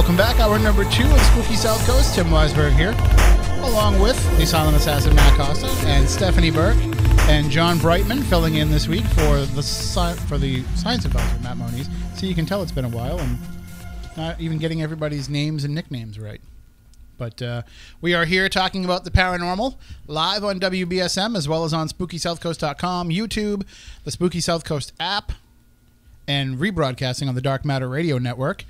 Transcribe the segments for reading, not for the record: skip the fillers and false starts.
Welcome back. Hour number 2 of Spooky South Coast. Tim Weisberg here, along with the silent assassin Matt Costa and Stephanie Burke and John Brightman, filling in this week for the science advisor Matt Moniz. So you can tell it's been a while and not even getting everybody's names and nicknames right. But we are here talking about the paranormal, live on WBSM as well as on SpookySouthCoast.com, YouTube, the Spooky South Coast app, and rebroadcasting on the Dark Matter Radio Network.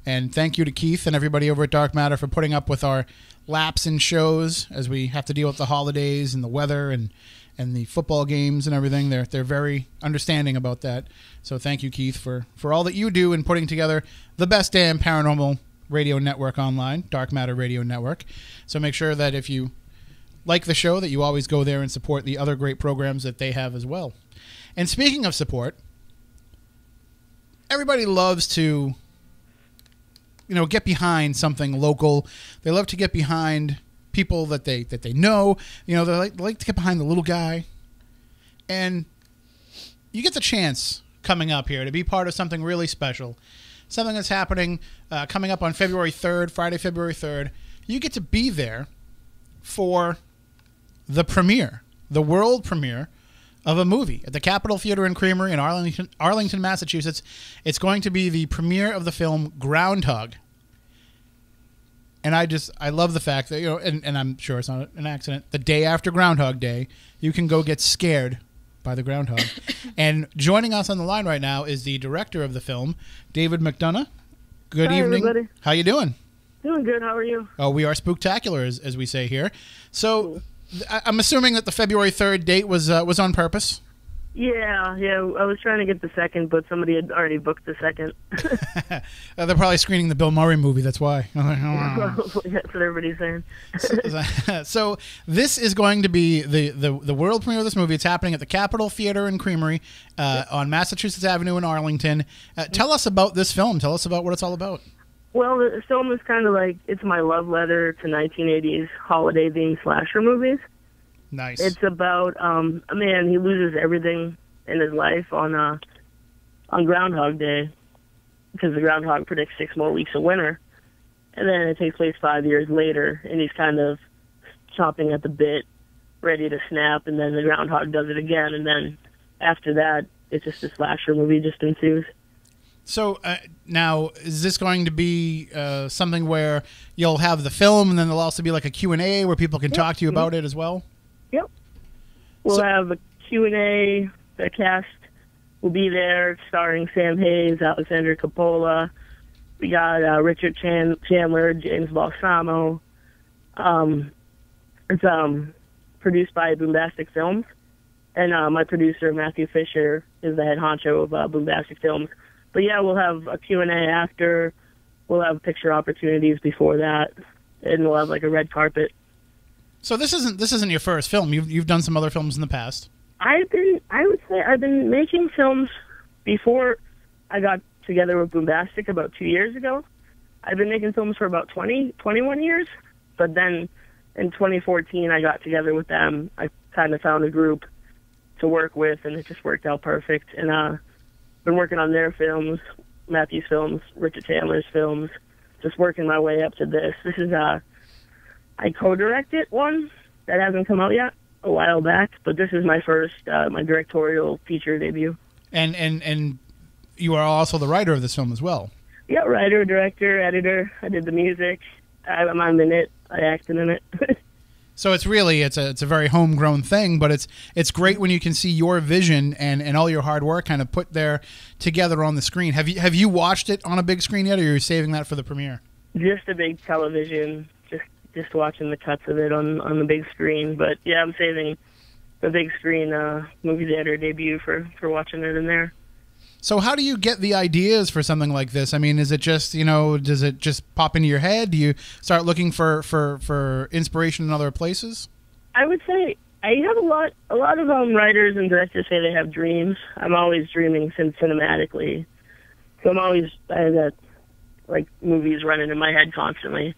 And thank you to Keith and everybody over at Dark Matter for putting up with our lapse in shows as we have to deal with the holidays and the weather and the football games and everything. They're very understanding about that. So thank you, Keith, for all that you do in putting together the best damn paranormal radio network online, Dark Matter Radio Network. So make sure that if you like the show, that you always go there and support the other great programs that they have as well. And speaking of support, everybody loves to, get behind something local. They love to get behind people that they know. They like to get behind the little guy. And you get the chance coming up here to be part of something really special. Something that's happening coming up on February 3rd, Friday, February 3rd. You get to be there for the premiere, the world premiere of a movie at the Capitol Theater and Creamery in Arlington, Massachusetts. It's going to be the premiere of the film Groundhog. And I love the fact that, and I'm sure it's not an accident, the day after Groundhog Day, you can go get scared by the groundhog. And joining us on the line right now is the director of the film, David McDonough. Good evening. Everybody. How you doing? Doing good. How are you? Oh, we are spooktacular, as we say here. So I'm assuming that the February 3rd date was on purpose. Yeah. I was trying to get the second, but somebody had already booked the second. They're probably screening the Bill Murray movie. That's why. That's what everybody's saying. So this is going to be the world premiere of this movie. It's happening at the Capitol Theater and Creamery on Massachusetts Avenue in Arlington. Tell us about this film. Tell us about what it's all about. Well, the film is kind of like, it's my love letter to 1980s holiday-themed slasher movies. Nice. It's about a man, he loses everything in his life on Groundhog Day, because the groundhog predicts 6 more weeks of winter. And then it takes place 5 years later, and he's kind of chomping at the bit, ready to snap, and then the groundhog does it again, and then after that, it's just a slasher movie just ensues. So now, is this going to be something where you'll have the film, and then there'll also be like a Q&A where people can talk to you about it as well? Yep. We'll have a Q&A. The cast will be there, starring Sam Hayes, Alexandra Coppola. We got Richard Chandler, James Balsamo. It's produced by Boombastic Films. And my producer, Matthew Fisher, is the head honcho of Boombastic Films. But yeah, we'll have a Q&A after. We'll have picture opportunities before that. And we'll have like a red carpet. So this isn't your first film. You've done some other films in the past. I would say I've been making films before I got together with Boombastic about 2 years ago. I've been making films for about 21 years. But then in 2014, I got together with them. I kind of found a group to work with, and it just worked out perfect. And been working on their films, Matthew's films, Richard Chandler's films, just working my way up to this. This is I co-directed one that hasn't come out yet, a while back, but this is my first, my directorial feature debut. And you are also the writer of this film as well. Yeah, writer, director, editor. I did the music. I'm in it. I acted in it. So it's really it's a very homegrown thing, but it's great when you can see your vision and all your hard work kind of put there together on the screen. Have you watched it on a big screen yet, or are you saving that for the premiere? Just a big television. Just watching the cuts of it on the big screen. But yeah, I'm saving the big screen movie theater debut for watching it in there. So how do you get the ideas for something like this? I mean, is it just, does it just pop into your head? Do you start looking for inspiration in other places? I would say I have a lot of writers and directors say they have dreams. I'm always dreaming cinematically. So I have that like movies running in my head constantly.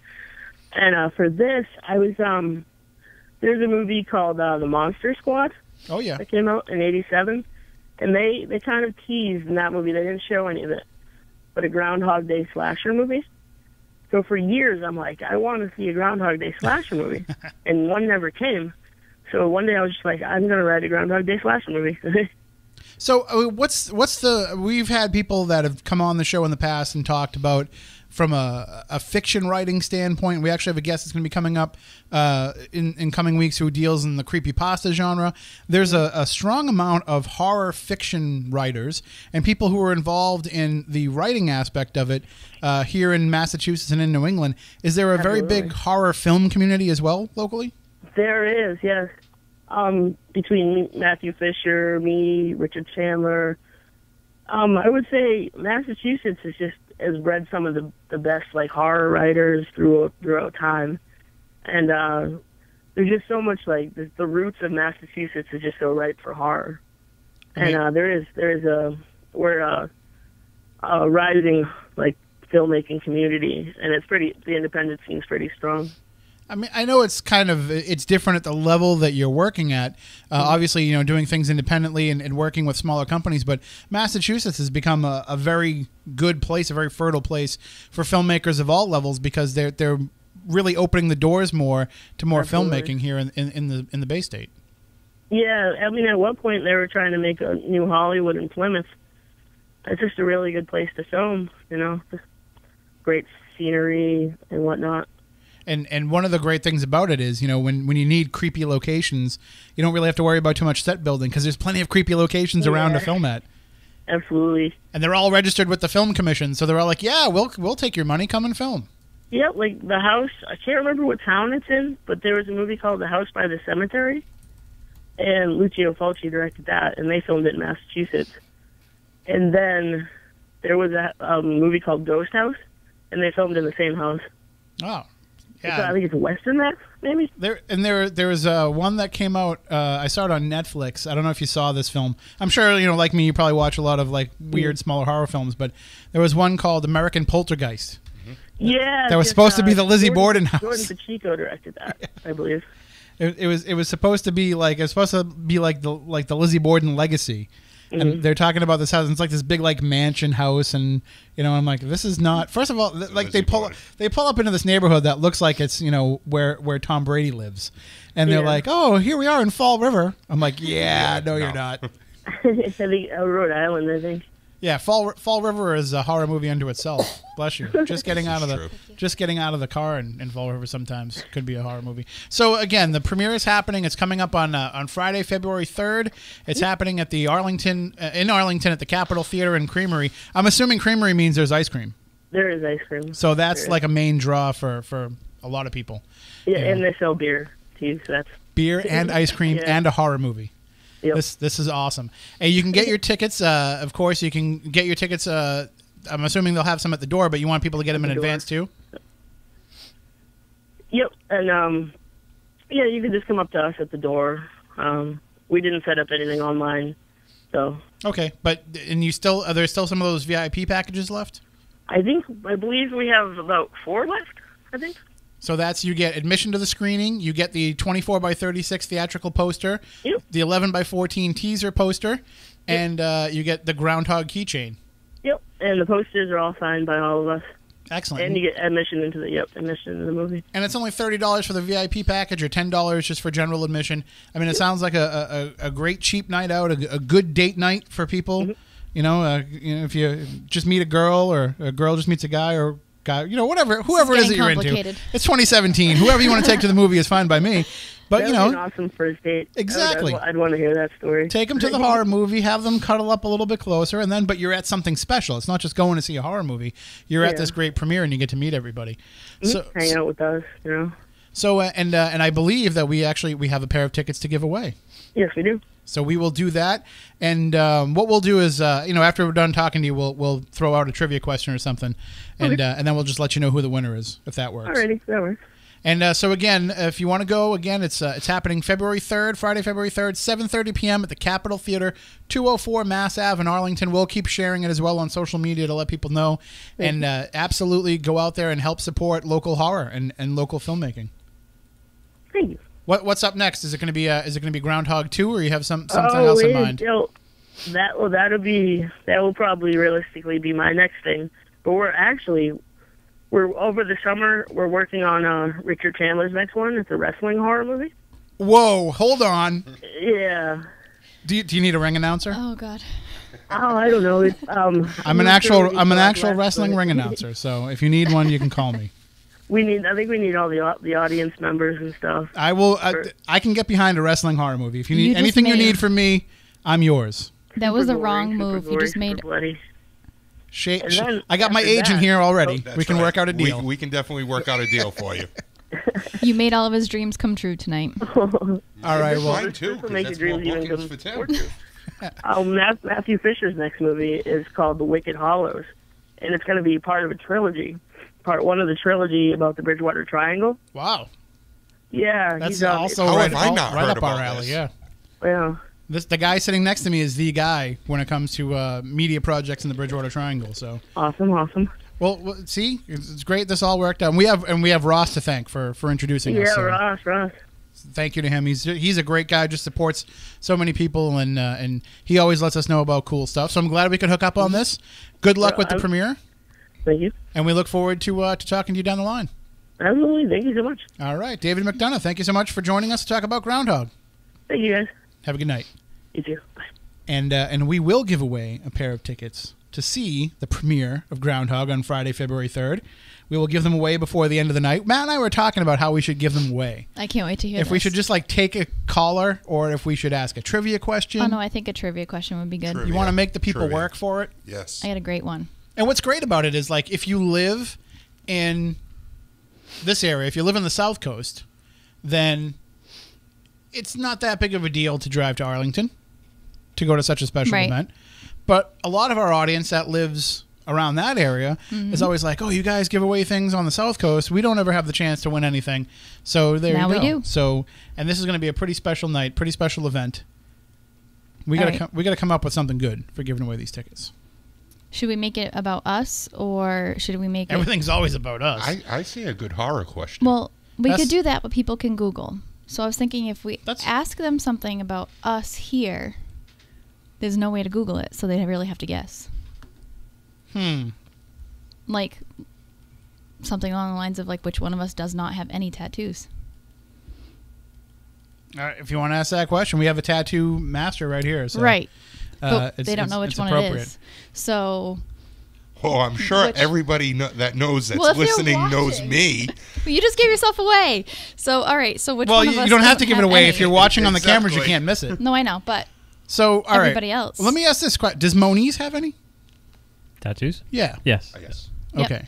And for this, I was there's a movie called The Monster Squad. Oh yeah, that came out in '87, and they kind of teased in that movie. They didn't show any of it, but a Groundhog Day slasher movie. So for years, I'm like, I want to see a Groundhog Day slasher movie, and one never came. So one day I was just like, I'm going to write a Groundhog Day slasher movie. So what's the? We've had people that have come on the show in the past and talked about from a fiction writing standpoint. We actually have a guest that's going to be coming up in coming weeks who deals in the creepypasta genre. There's a strong amount of horror fiction writers and people who are involved in the writing aspect of it here in Massachusetts and in New England. Is there a very big horror film community as well locally? There is, yes. Between Matthew Fisher, me, Richard Chandler, I would say Massachusetts has bred some of the best like horror writers throughout time, and there's just so much like the roots of Massachusetts is just so ripe for horror, and we're a rising like filmmaking community, and the independent scene's pretty strong. I mean, I know it's different at the level that you're working at. Obviously, doing things independently and working with smaller companies, but Massachusetts has become a very good place, a very fertile place for filmmakers of all levels because they're really opening the doors more to more filmmaking here in the Bay State. Yeah, I mean, at one point they were trying to make a new Hollywood in Plymouth. It's just a really good place to film, just great scenery and whatnot. And one of the great things about it is, when you need creepy locations, you don't really have to worry about too much set building because there's plenty of creepy locations around to film at. Absolutely. And they're all registered with the film commission, so they're all like, yeah, we'll take your money, come and film. Yeah, like The House, I can't remember what town it's in, but there was a movie called The House by the Cemetery, and Lucio Fulci directed that, and they filmed it in Massachusetts. And then there was a movie called Ghost House, and they filmed in the same house. Oh. Yeah. I think it's Western Mass, maybe. There was one that came out. I saw it on Netflix. I don't know if you saw this film. I'm sure like me, you probably watch a lot of like weird, smaller horror films. But there was one called American Poltergeist. Yeah, that was supposed to be the Lizzie Borden house. Jordan Pacheco directed that, yeah. I believe. It was supposed to be like the Lizzie Borden legacy. And they're talking about this house. And it's like this big like mansion house, and I'm like, this is not. First of all, like they pull up into this neighborhood that looks like it's where Tom Brady lives, and they're like, oh, here we are in Fall River. I'm like, yeah, no, you're not. It's Rhode Island, I think. Yeah, Fall River is a horror movie unto itself. Bless you. Just getting out of the car in Fall River sometimes could be a horror movie. So again, the premiere is happening. It's coming up on Friday, February 3rd. It's happening at the Arlington at the Capitol Theater and Creamery. I'm assuming Creamery means there's ice cream. There is ice cream. So that's like a main draw for a lot of people. Yeah, and they sell beer too. So that's beer and ice cream and a horror movie. Yep. This is awesome. And you can get your tickets. Of course, you can get your tickets. I'm assuming they'll have some at the door, but you want people to get them in advance too? Yep. And, you can just come up to us at the door. We didn't set up anything online. So. Okay. And there's still some of those VIP packages left? I believe we have about 4 left, I think. So you get admission to the screening, you get the 24 by 36 theatrical poster, the 11 by 14 teaser poster, and you get the Groundhog keychain. Yep, and the posters are all signed by all of us. Excellent. And you get admission into the movie. And it's only $30 for the VIP package, or $10 just for general admission. I mean, it sounds like a great cheap night out, a good date night for people. If you just meet a girl, or a girl just meets a guy, or guy, whoever it is that you're into. It's 2017. Whoever you want to take to the movie is fine by me. But an awesome first date. Exactly. I'd want to hear that story. Take them to the horror movie, have them cuddle up a little bit closer, but you're at something special. It's not just going to see a horror movie. You're at this great premiere, and you get to meet everybody. So hang out with us, So and I believe that we have a pair of tickets to give away. Yes, we do. So we will do that, and what we'll do is, after we're done talking to you, we'll throw out a trivia question or something, and then we'll just let you know who the winner is, if that works. Alrighty, that works. And so again, if you want to go, again, it's happening February 3rd, Friday, February 3rd, 7:30 p.m. at the Capitol Theater, 204 Mass Ave in Arlington. We'll keep sharing it as well on social media to let people know, and absolutely go out there and help support local horror and local filmmaking. Thank you. What's up next? Is it going to be Groundhog 2, or you have something else in mind? That will probably realistically be my next thing. But we're actually we're over the summer. We're working on Richard Chandler's next one. It's a wrestling horror movie. Whoa, hold on. Yeah. Do you need a ring announcer? Oh God. Oh, I don't know. It's, I'm an actual wrestling ring announcer. So if you need one, you can call me. I think we need all the audience members and stuff. I will. I can get behind a wrestling horror movie. If you need anything you need from me, I'm yours. That was the wrong move. You just made. I got my agent here already. We can work out a deal. We can definitely work out a deal for you. You made all of his dreams come true tonight. All right. Well, mine too. That's more bookings for Tim. Matthew Fisher's next movie is called The Wicked Hollows, and it's going to be part of a trilogy. Part one of the trilogy about the Bridgewater Triangle. Wow. Yeah, that's also right up our alley. Yeah. The guy sitting next to me is the guy when it comes to media projects in the Bridgewater Triangle. So awesome. Well, see, it's great. This all worked out. We have Ross to thank for introducing us. Yeah, So Ross. Thank you to him. He's a great guy. Just supports so many people, and he always lets us know about cool stuff. So I'm glad we could hook up on this. Good luck with the premiere. Thank you. And we look forward to talking to you down the line. Absolutely. Thank you so much. All right, David McDonough. Thank you so much for joining us to talk about Groundhog. Thank you, guys. Have a good night. You too. Bye. And we will give away a pair of tickets to see the premiere of Groundhog on Friday, February 3rd. We will give them away before the end of the night. Matt and I were talking about how we should give them away. I can't wait to hear If we should just take a caller, or if we should ask a trivia question. Oh, no, I think a trivia question would be good. You want to make the people work for it? Yes. I got a great one. And what's great about it is, if you live in this area, if you live in the South Coast, then it's not that big of a deal to drive to Arlington to go to such a special event. But a lot of our audience that lives around that area is always like, oh, you guys give away things on the South Coast. We don't ever have the chance to win anything. So there you go. Now we do. So, and this is going to be a pretty special night, pretty special event. We got to come up with something good for giving away these tickets. Should we make it about us, or should we make Everything's always about us. I see a good horror question. Well, we could do that, but people can Google. So I was thinking if we ask them something about us here, there's no way to Google it, so they really have to guess. Like something along the lines of which one of us does not have any tattoos. All right, if you want to ask that question, we have a tattoo master right here. So, right. But they don't know which one it is. So... Oh, I'm sure everybody that knows that's listening knows me. Well, you just gave yourself away. So, all right. So which one of us you don't have to give it away. If you're watching on the cameras, you can't miss it. No, I know, but everybody else. Let me ask this question. Does Moniz have any? Tattoos? Yeah. Yes. Yes. Okay.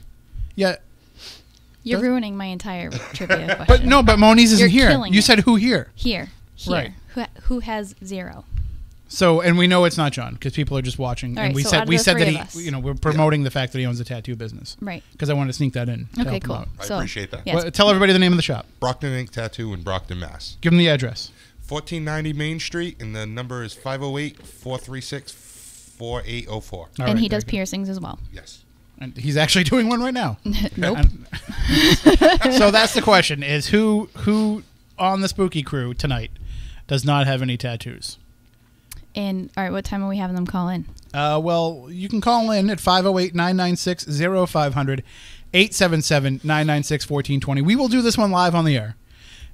Yeah. You're ruining my entire trivia But question. But Moniz isn't here. You You said who here? Here. Right. Who has 0? So, and we know it's not John because people are just watching. Right, and we said that we're promoting the fact that he owns a tattoo business. Right. Because I wanted to sneak that in. Okay, cool. I appreciate that. Yes. Well, tell everybody the name of the shop. Brockton Ink Tattoo in Brockton, Mass. Give them the address. 1490 Main Street, and the number is 508-436-4804. And he does piercings as well. Yes. And he's actually doing one right now. Nope. So that's the question: is who on the spooky crew tonight does not have any tattoos? And all right, what time are we having them call in? Well, you can call in at 508-996-0500, 877-996-1420. We will do this one live on the air,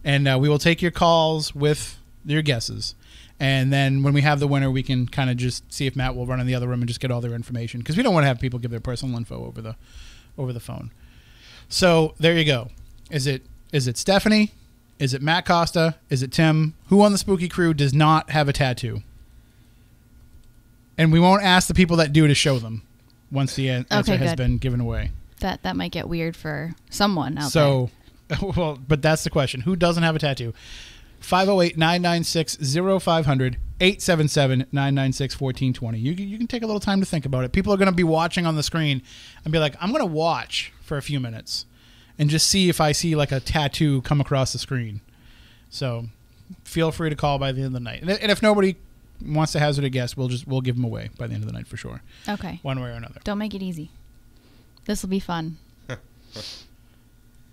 and we will take your calls with your guesses. And then when we have the winner, we can kind of just see if Matt will run in the other room and just get all their information, because we don't want to have people give their personal info over the phone. So there you go. Is it Stephanie? Is it Matt Costa? Is it Tim? Who on the spooky crew does not have a tattoo? And we won't ask the people that do to show them once the answer has been given away. That might get weird for someone out there. So, well, but that's the question. Who doesn't have a tattoo? 508-996-0500, 877-996-1420. You can take a little time to think about it. People are going to be watching on the screen and be like, I'm going to watch for a few minutes and just see if I see a tattoo come across the screen. So feel free to call by the end of the night. And if nobody wants to hazard a guess, we'll give them away by the end of the night for sure. Okay. One way or another. Don't make it easy. This will be fun.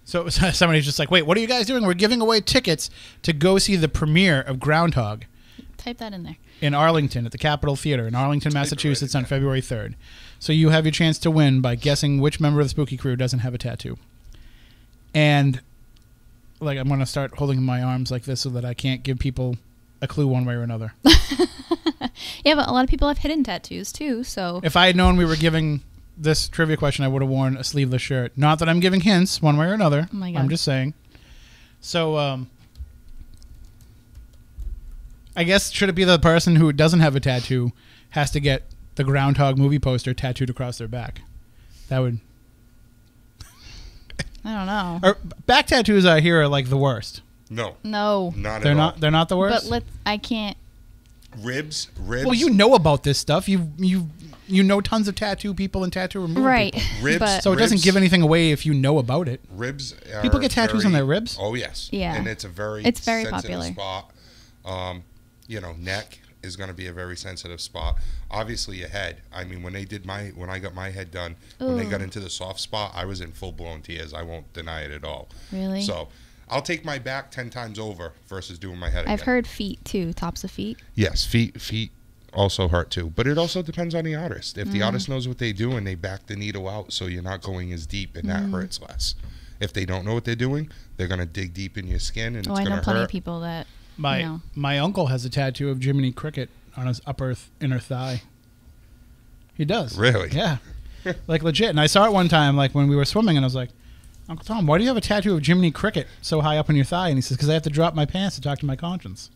So somebody's just like, wait, what are you guys doing? We're giving away tickets to go see the premiere of Groundhog. Type that in there. In Arlington, at the Capitol Theater in Arlington, Massachusetts, on February 3rd. So you have your chance to win by guessing which member of the spooky crew doesn't have a tattoo. And like, I'm going to start holding my arms like this so that I can't give people a clue one way or another. Yeah, but a lot of people have hidden tattoos too, so... If I had known we were giving this trivia question, I would have worn a sleeveless shirt. Not that I'm giving hints one way or another. Oh my God. I'm just saying. So, I guess should it be the person who doesn't have a tattoo has to get the Groundhog movie poster tattooed across their back? That would... I don't know. Or back tattoos I hear are like the worst. No. Not at all. They're not the worst? But I can't... Ribs. Well, you know about this stuff. You know tons of tattoo people and tattoo removal people. Ribs. So it doesn't give anything away if you know about it. Ribs. People get tattoos on their ribs? Oh, yes. Yeah. And it's a very popular spot. Neck is going to be a very sensitive spot. Obviously, your head. I mean, when I got my head done, when they got into the soft spot, I was in full-blown tears. I won't deny it at all. Really? So I'll take my back 10 times over versus doing my head again. I've heard feet, too. Tops of feet. Yes, feet also hurt, too. But it also depends on the artist. If the artist knows what they do and they back the needle out so you're not going as deep, and that hurts less. If they don't know what they're doing, they're going to dig deep in your skin, and it's going to hurt. I know plenty of people that... My uncle has a tattoo of Jiminy Cricket on his inner thigh. He does. Really? Yeah. Like legit. And I saw it one time, like when we were swimming, and I was like, Uncle Tom, why do you have a tattoo of Jiminy Cricket so high up on your thigh? And he says, because I have to drop my pants to talk to my conscience.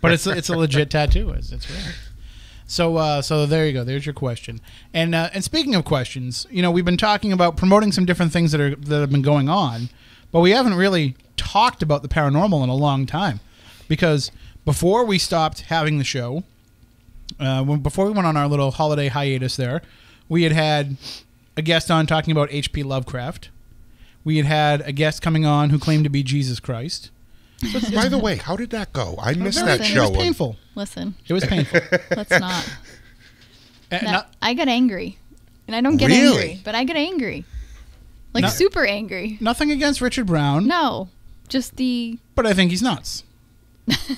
But it's a legit tattoo. It's real. So there you go. There's your question. And speaking of questions, we've been talking about promoting some different things that have been going on, but we haven't really talked about the paranormal in a long time, because before we stopped having the show, before we went on our little holiday hiatus there, we had a guest on talking about H.P. Lovecraft. We had a guest coming on who claimed to be Jesus Christ. By the way, how did that go? I missed that show. It was painful. Listen. It was painful. Let's not. I got angry. And I don't get angry, but I get angry. Super angry. Nothing against Richard Brown. No. Just the... But I think he's nuts.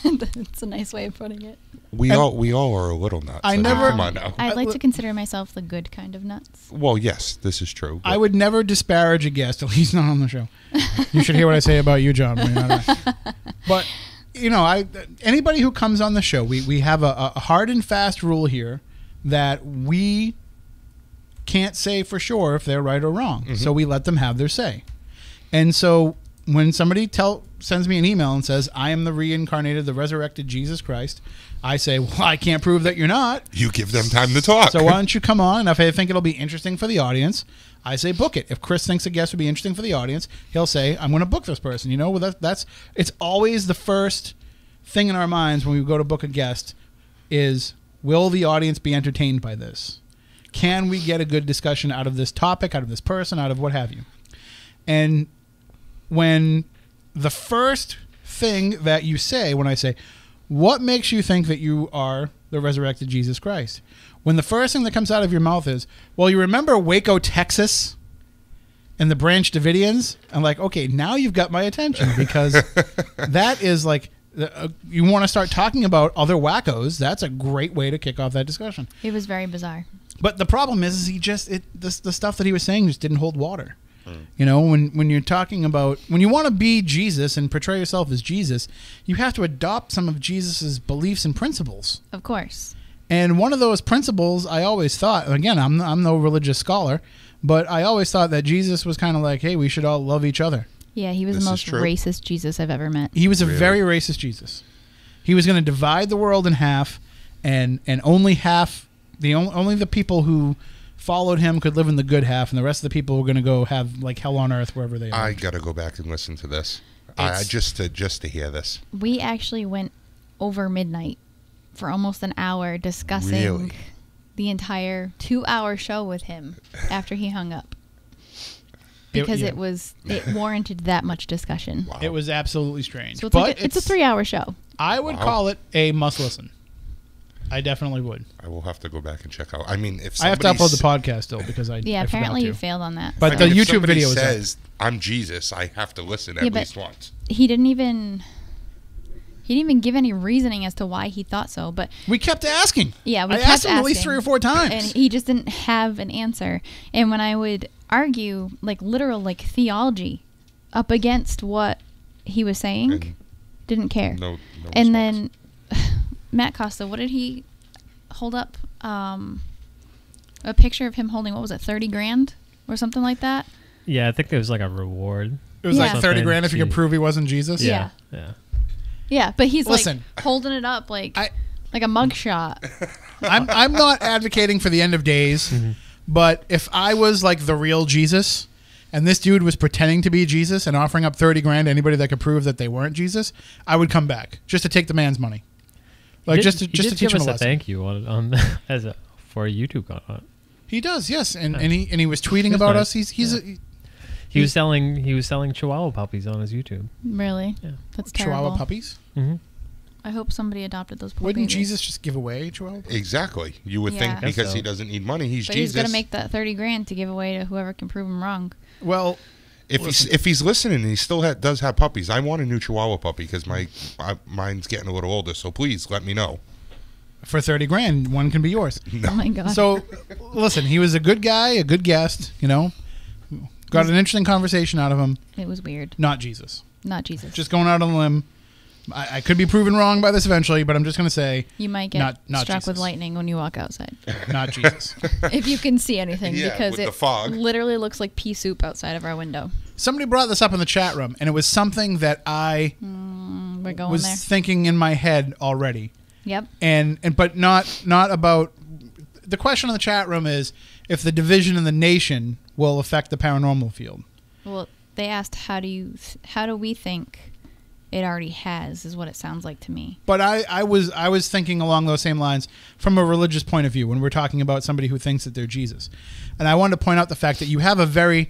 That's a nice way of putting it. We all are a little nuts. Come on now. I'd like to consider myself the good kind of nuts. Well, yes, this is true. I would never disparage a guest till he's not on the show. You should hear what I say about you, John. When you're not on. But anybody who comes on the show, we have a hard and fast rule here that we can't say for sure if they're right or wrong. Mm-hmm. So we let them have their say. And so when somebody sends me an email and says, I am the reincarnated, the resurrected Jesus Christ, I say, well, I can't prove that you're not. You give them time to talk. So why don't you come on? And if I think it'll be interesting for the audience, I say book it. If Chris thinks a guest would be interesting for the audience, he'll say, I'm going to book this person. It's always the first thing in our minds when we go to book a guest is, will the audience be entertained by this? Can we get a good discussion out of this topic, out of this person, out of what have you? And when the first thing that you say, when I say, what makes you think that you are the resurrected Jesus Christ? When the first thing that comes out of your mouth is, well, you remember Waco, Texas, and the Branch Davidians? I'm like, okay, now you've got my attention, because that is like, you want to start talking about other wackos, that's a great way to kick off that discussion. It was very bizarre. But the problem is the stuff that he was saying just didn't hold water. When you're talking about, when you want to be Jesus and portray yourself as Jesus, you have to adopt some of Jesus's beliefs and principles. Of course. And one of those principles, I always thought, again, I'm no religious scholar, but I always thought that Jesus was kind of like, hey, we should all love each other. Yeah, he was the most racist Jesus I've ever met. He was a very racist Jesus. He was going to divide the world in half, and only the people who followed him could live in the good half, and the rest of the people were going to go have like hell on earth wherever they are. I got to go back and listen to this. Just to hear this. We actually went over midnight for almost an hour discussing the entire 2-hour show with him after he hung up. Because it warranted that much discussion. Wow. It was absolutely strange. So it's a 3-hour show. I would call it a must listen. I definitely would. I will have to go back and check out. I mean, if I have to upload the podcast still because I apparently you failed on that. But the YouTube video says I'm Jesus, I have to listen at least once. He didn't even He didn't even give any reasoning as to why he thought so. But we kept asking. Yeah, I asked him at least 3 or 4 times. And he just didn't have an answer. And when I would argue, like, literal, like, theology up against what he was saying, And didn't care. No And response. then Matt Costa, what did he hold up? A picture of him holding, what was it, 30 grand or something like that? Yeah, I think it was like a reward. It was Yeah. like 30 grand if you could prove he wasn't Jesus. Yeah. Yeah. Yeah, but he's Listen, like holding it up like a mugshot. I'm not advocating for the end of days, but if I was like the real Jesus and this dude was pretending to be Jesus and offering up 30 grand to anybody that could prove that they weren't Jesus, I would come back just to take the man's money. Like just to teach him a lesson. Thank you on for a YouTube content. He does, yes, and he was tweeting about nice. us. He was selling Chihuahua puppies on his YouTube. Really? Yeah. That's terrible. Chihuahua puppies. Mm-hmm. I hope somebody adopted those puppies. Wouldn't Jesus just give away Chihuahua puppies? Exactly. You would Yeah. think because so. he doesn't need money, he's But Jesus. he's going to make that 30 grand to give away to whoever can prove him wrong. Well, if he's listening and he still does have puppies, I want a new Chihuahua puppy because mine's getting a little older. So please let me know. for 30 grand, one can be yours. Oh my God. So, listen, he was a good guy, a good guest, you know. Got an interesting conversation out of him. It was weird. Not Jesus. Not Jesus. Just going out on a limb. I could be proven wrong by this eventually, but I'm just going to say You might get not struck Jesus. with lightning when you walk outside. not Jesus. If you can see anything, Yeah, because with it the fog. literally looks like pea soup outside of our window. Somebody brought this up in the chat room, and it was something that I We're going was there. thinking in my head already. Yep. But not about the question in the chat room is if the division in the nation will affect the paranormal field. Well, they asked how do we think it already has, is what it sounds like to me. But I was thinking along those same lines from a religious point of view when we're talking about somebody who thinks that they're Jesus. And I wanted to point out the fact that you have a very,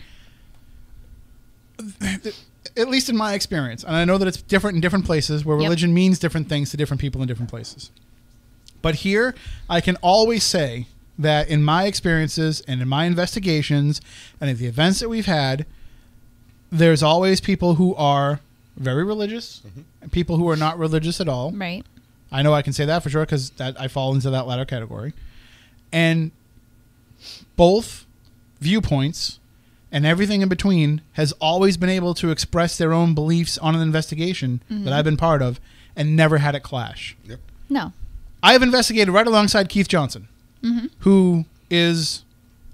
at least in my experience, and I know that it's different in different places where religion means different things to different people in different places. But here, I can always say that in my experiences and in my investigations and in the events that we've had, there's always people who are very religious and people who are not religious at all. Right. I know I can say that for sure because I fall into that latter category. And both viewpoints and everything in between has always been able to express their own beliefs on an investigation that I've been part of and never had it clash. Yep. No. I have investigated right alongside Keith Johnson, who is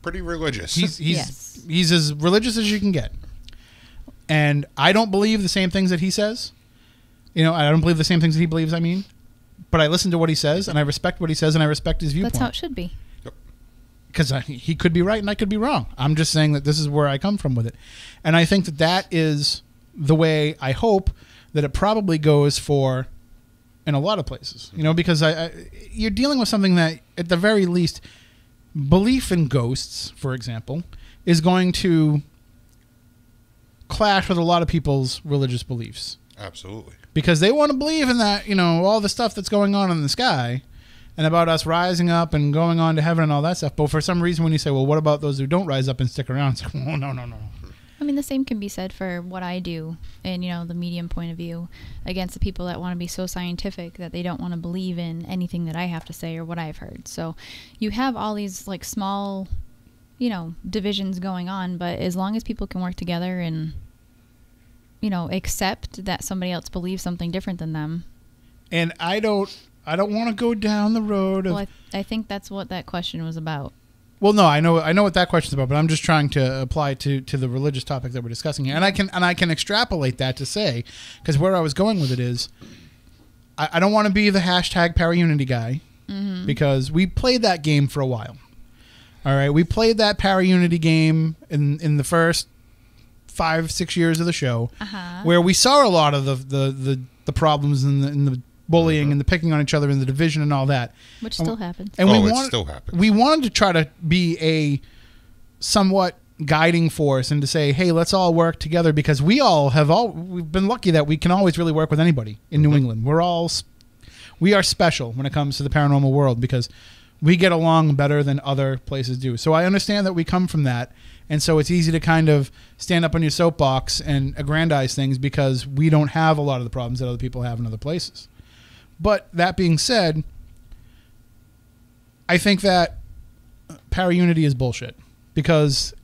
Pretty religious. he's as religious as you can get. And I don't believe the same things that he says. You know, I don't believe the same things that he believes, I mean. But I listen to what he says, and I respect what he says, and I respect his viewpoint. That's how it should be. Because he could be right and I could be wrong. I'm just saying that this is where I come from with it. And I think that that is the way I hope that it probably goes for in a lot of places. You know, because you're dealing with something that, at the very least, belief in ghosts, for example, is going to clash with a lot of people's religious beliefs. Absolutely. Because they want to believe in that, you know, all the stuff that's going on in the sky and about us rising up and going on to heaven and all that stuff. But for some reason, when you say, well, what about those who don't rise up and stick around? It's like, oh, no. I mean, the same can be said for what I do and, you know, the medium point of view against the people that want to be so scientific that they don't want to believe in anything that I have to say or what I've heard. So you have all these, like, small, you know, divisions going on, but as long as people can work together and, you know, accept that somebody else believes something different than them. And I don't want to go down the road of... Well, I think that's what that question was about. Well, no, I know what that question's about, but I'm just trying to apply to the religious topic that we're discussing here, and I can extrapolate that to say, because where I was going with it is, I don't want to be the hashtag Paraunity guy, because we played that game for a while. All right, we played that Paraunity game in the first 5-6 years of the show, where we saw a lot of the problems in the bullying and the picking on each other and the division and all that. Which still happens. And it still happens. We wanted to try to be a somewhat guiding force and to say, hey, let's all work together because we've been lucky that we can always really work with anybody in New England. We are special when it comes to the paranormal world because we get along better than other places do. So I understand that we come from that. And so it's easy to kind of stand up on your soapbox and aggrandize things because we don't have a lot of the problems that other people have in other places. But that being said, I think that para-unity is bullshit because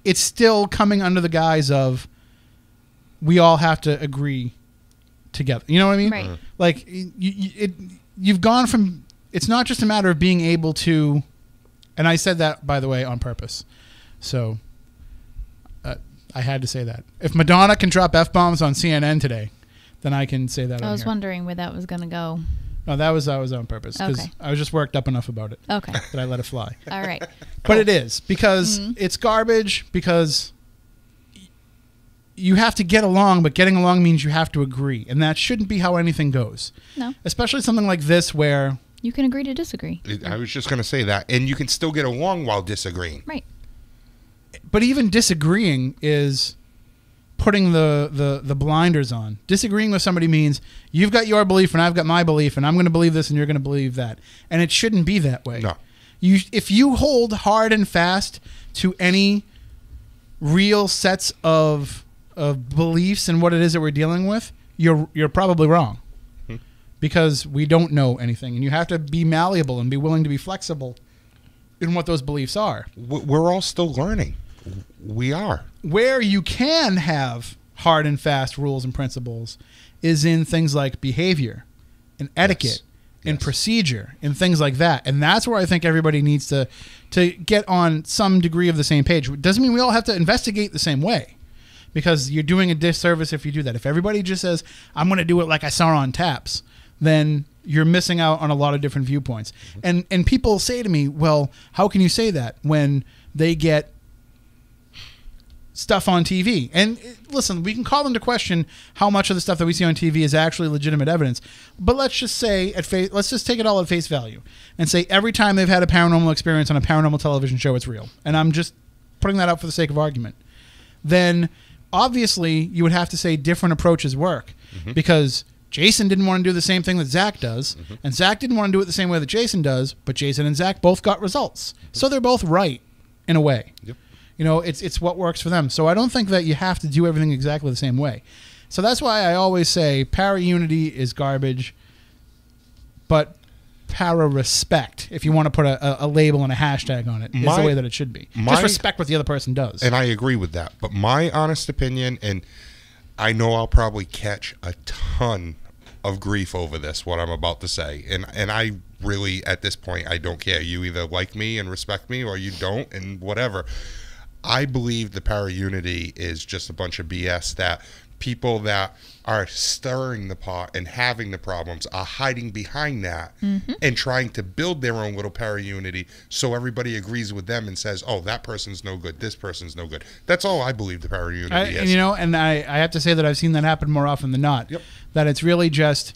it's still coming under the guise of we all have to agree together. You know what I mean? Right. Like you've gone from, it's not just a matter of being able to, and I said that, by the way, on purpose. So I had to say that. If Madonna can drop F-bombs on CNN today, then I can say that on I was here. wondering where that was going to go. No, that was on purpose because Okay. I was just worked up enough about it Okay. that I let it fly. All right. But it is because it's garbage because you have to get along, but getting along means you have to agree. And that shouldn't be how anything goes. No. Especially something like this where... You can agree to disagree. I was just going to say that. And you can still get along while disagreeing. Right. But even disagreeing is putting the blinders on. Disagreeing with somebody means you've got your belief and I've got my belief and I'm going to believe this and you're going to believe that. And it shouldn't be that way. No. If you hold hard and fast to any real sets of beliefs and what it is that we're dealing with, you're probably wrong. Because we don't know anything. And you have to be malleable and be willing to be flexible in what those beliefs are. We're all still learning. We are. Where you can have hard and fast rules and principles is in things like behavior and etiquette and procedure and things like that. And that's where I think everybody needs to get on some degree of the same page. It doesn't mean we all have to investigate the same way, because you're doing a disservice if you do that. If everybody just says, I'm going to do it like I saw on Taps, then you're missing out on a lot of different viewpoints. And people say to me, well, how can you say that when they get stuff on TV? And listen, we can call into question how much of the stuff that we see on TV is actually legitimate evidence. But let's just say, let's just take it all at face value and say every time they've had a paranormal experience on a paranormal television show, it's real. And I'm just putting that out for the sake of argument. Then obviously you would have to say different approaches work, because Jason didn't want to do the same thing that Zach does, and Zach didn't want to do it the same way that Jason does, but Jason and Zach both got results. So they're both right in a way. Yep. You know, it's what works for them. So I don't think that you have to do everything exactly the same way. So that's why I always say para-unity is garbage, but para-respect, if you want to put a label and a hashtag on it, is the way that it should be. Just respect what the other person does. And I agree with that. But my honest opinion, and I know I'll probably catch a ton of grief over this, what I'm about to say. And I really, at this point, I don't care. You either like me and respect me or you don't, and whatever. I believe the para-unity is just a bunch of BS that people that are stirring the pot and having the problems are hiding behind that and trying to build their own little para-unity so everybody agrees with them and says, oh, that person's no good, this person's no good. That's all I believe the para-unity is. You know, and I have to say that I've seen that happen more often than not. Yep. That it's really just,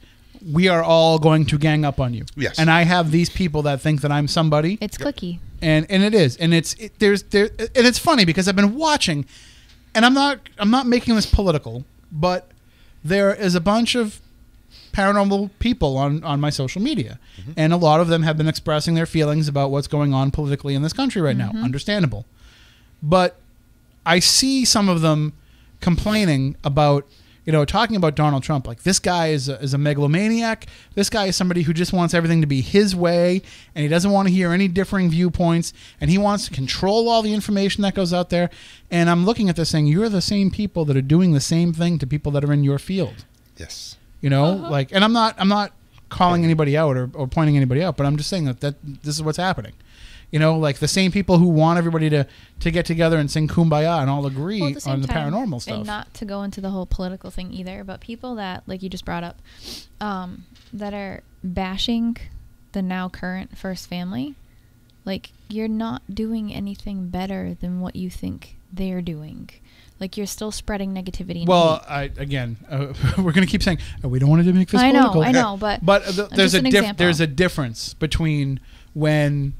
we are all going to gang up on you. Yes. And I have these people that think that I'm somebody. It's clicky. And it is. And it's funny because I've been watching, and I'm not making this political, but there is a bunch of paranormal people on my social media, and a lot of them have been expressing their feelings about what's going on politically in this country right now. Understandable. But I see some of them complaining about, you know, talking about Donald Trump, like this guy is a megalomaniac. This guy is somebody who just wants everything to be his way, and he doesn't want to hear any differing viewpoints, and he wants to control all the information that goes out there. And I'm looking at this saying, you're the same people that are doing the same thing to people that are in your field. Yes. You know, like, and I'm not calling anybody out or pointing anybody out, but I'm just saying that this is what's happening. You know, like the same people who want everybody to get together and sing Kumbaya and all agree on the paranormal stuff. And not to go into the whole political thing either, but people that, like you just brought up, that are bashing the now current first family, like, you're not doing anything better than what you think they're doing. Like, you're still spreading negativity. Well, we're going to keep saying, we don't want to make this political. I know, but there's a difference between when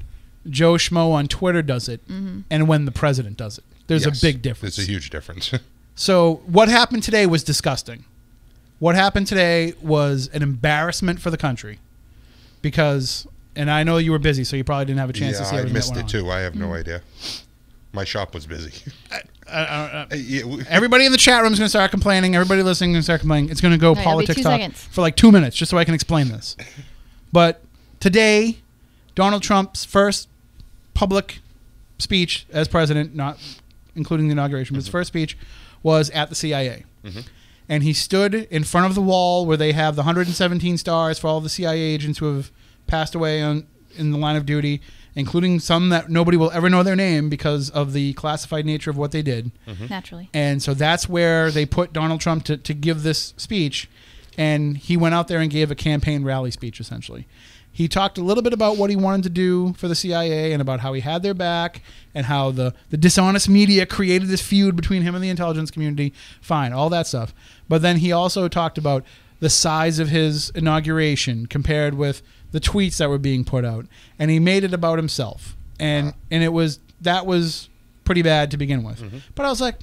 Joe Schmo on Twitter does it and when the president does it. There's a big difference. There's a huge difference. So what happened today was disgusting. What happened today was an embarrassment for the country, because, and I know you were busy, so you probably didn't have a chance to see everything I missed it too. I have no idea. My shop was busy. everybody in the chat room is going to start complaining. Everybody listening is going to start complaining. It's going to go politics talk for like 2 minutes just so I can explain this. But today, Donald Trump's first public speech as president, not including the inauguration, but his first speech was at the CIA. And he stood in front of the wall where they have the 117 stars for all the CIA agents who have passed away in the line of duty, including some that nobody will ever know their name because of the classified nature of what they did. Naturally. And so that's where they put Donald Trump to give this speech. And he went out there and gave a campaign rally speech, essentially. He talked a little bit about what he wanted to do for the CIA and about how he had their back and how the dishonest media created this feud between him and the intelligence community. Fine, all that stuff. But then he also talked about the size of his inauguration compared with the tweets that were being put out. And he made it about himself. And that was pretty bad to begin with. But I was like,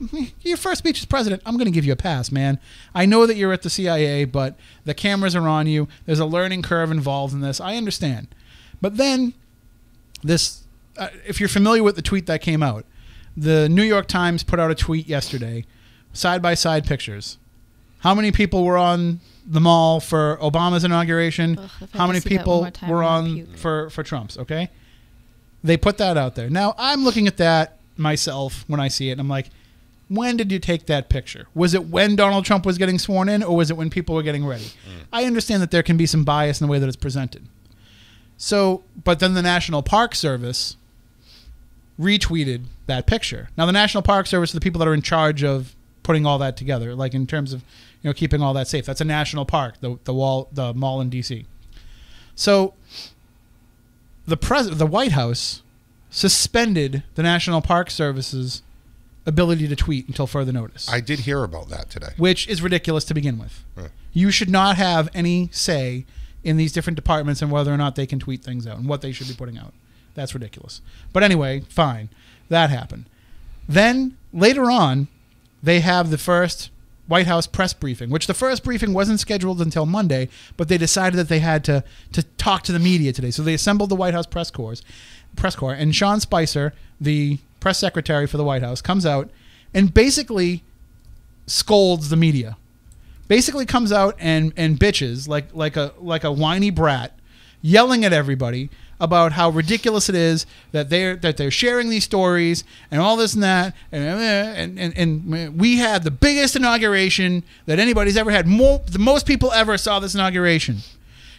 your first speech as president, I'm going to give you a pass, man. I know that you're at the CIA, but the cameras are on you. There's a learning curve involved in this. I understand. But then this, if you're familiar with the tweet that came out, the New York Times put out a tweet yesterday, side-by-side pictures. How many people were on the mall for Obama's inauguration? How many people were on for Trump's, okay? They put that out there. Now, I'm looking at that myself when I see it, and I'm like, when did you take that picture? Was it when Donald Trump was getting sworn in, or was it when people were getting ready? I understand that there can be some bias in the way that it's presented. So, but then the National Park Service retweeted that picture. Now, the National Park Service are the people that are in charge of putting all that together, like in terms of keeping all that safe. That's a national park, the mall in D.C. So, the White House suspended the National Park Service's ability to tweet until further notice. I did hear about that today. Which is ridiculous to begin with. You should not have any say in these different departments and whether or not they can tweet things out and what they should be putting out. That's ridiculous. But anyway, fine. That happened. Then, later on, they have the first White House press briefing, which the first briefing wasn't scheduled until Monday, but they decided that they had to talk to the media today. So they assembled the White House press corps, and Sean Spicer, the press secretary for the White House, comes out and basically scolds the media. Basically comes out and bitches like a whiny brat, yelling at everybody about how ridiculous it is that they're sharing these stories and all this and that, and we had the biggest inauguration that anybody's ever had. The most people ever saw this inauguration.